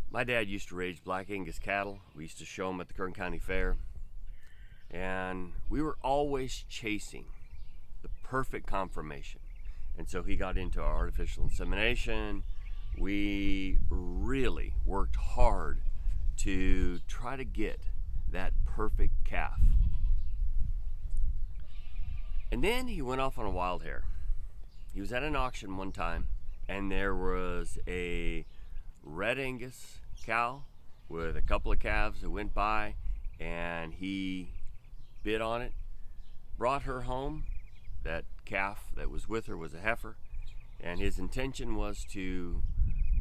My dad used to raise Black Angus cattle. We used to show them at the Kern County Fair. And we were always chasing the perfect conformation. And so he got into artificial insemination. We really worked hard to try to get that perfect calf. And then he went off on a wild hair. He was at an auction one time, and there was a Red Angus cow with a couple of calves that went by, and he bid on it, brought her home. That calf that was with her was a heifer, and his intention was to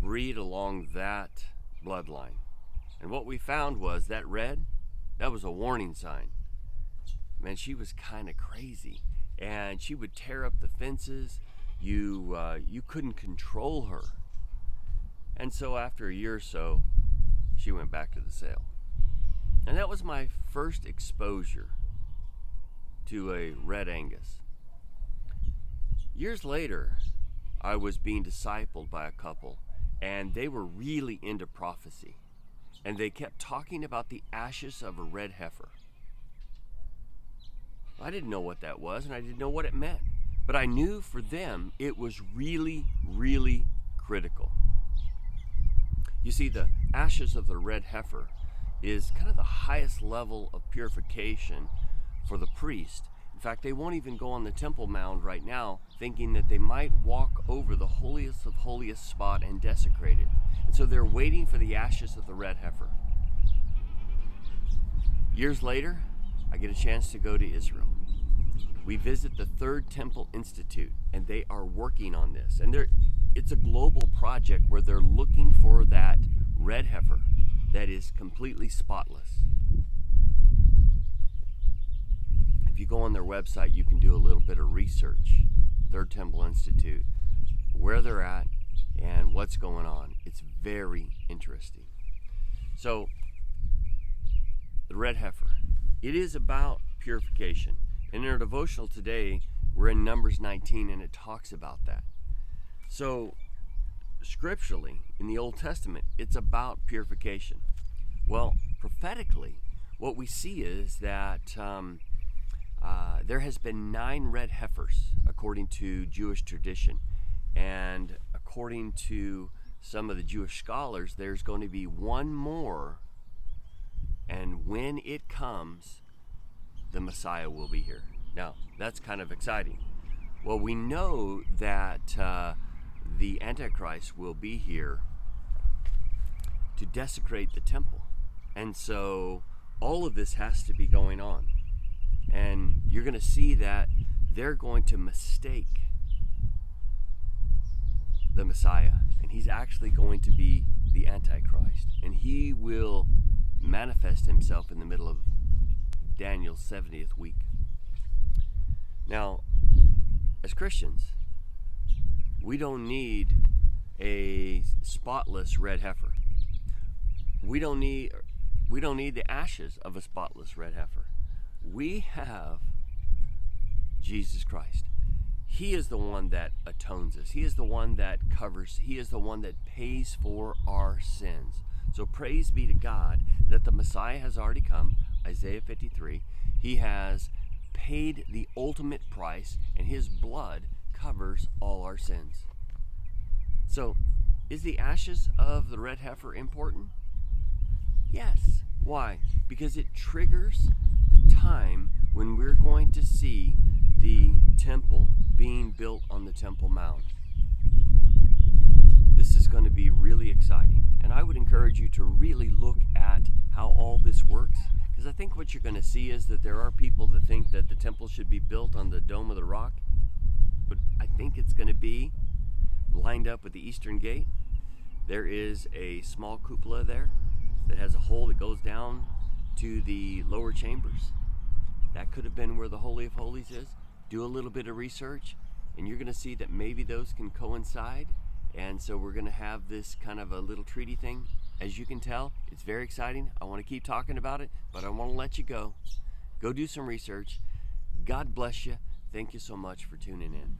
breed along that bloodline. And what we found was that that was a warning sign. Man, she was kind of crazy, and she would tear up the fences. You couldn't control her. And so after a year or so, she went back to the sale. And that was my first exposure to a Red Angus. Years later, I was being discipled by a couple, and they were really into prophecy. And they kept talking about the ashes of a red heifer. I didn't know what that was, and I didn't know what it meant. But I knew for them, it was really, really critical. You see, the ashes of the red heifer is kind of the highest level of purification for the priest. In fact, they won't even go on the temple mound right now, thinking that they might walk over the holiest of holiest spot and desecrate it. And so they're waiting for the ashes of the red heifer. Years later, I get a chance to go to Israel. We visit the Third Temple Institute, and they are working on this. And it's a global project where they're looking for that red heifer that is completely spotless. If you go on their website, you can do a little bit of research. Third Temple Institute, where they're at and what's going on. It's very interesting. So, the red heifer. It is about purification. In our devotional today, we're in Numbers 19, and it talks about that. So, scripturally, in the Old Testament, it's about purification. Well, prophetically, what we see is that there has been 9 red heifers, according to Jewish tradition. And according to some of the Jewish scholars, there's going to be one more. And when it comes, the Messiah will be here. Now, that's kind of exciting. Well, we know that the Antichrist will be here to desecrate the temple. And so all of this has to be going on. And you're going to see that they're going to mistake the Messiah. And he's actually going to be the Antichrist. And he will manifest himself in the middle of Daniel's 70th week. Now, as Christians, we don't need a spotless red heifer. We don't need the ashes of a spotless red heifer. We have Jesus Christ. He is the one that atones us. He is the one that covers. He is the one that pays for our sins. So praise be to God that the Messiah has already come, Isaiah 53. He has paid the ultimate price, and his blood covers all our sins. So, is the ashes of the red heifer important? Yes. Why? Because it triggers the time when we're going to see the temple being built on the Temple Mount. This is going to be really exciting, and I would encourage you to really look at how all this works, because I think what you're going to see is that there are people that think that the temple should be built on the Dome of the Rock, but I think it's going to be lined up with the Eastern Gate. There is a small cupola there that has a hole that goes down to the lower chambers. That could have been where the Holy of Holies is. Do a little bit of research, and you're going to see that maybe those can coincide. And so we're going to have this kind of a little treaty thing. As you can tell, it's very exciting. I want to keep talking about it, but I want to let you go. Go do some research. God bless you. Thank you so much for tuning in.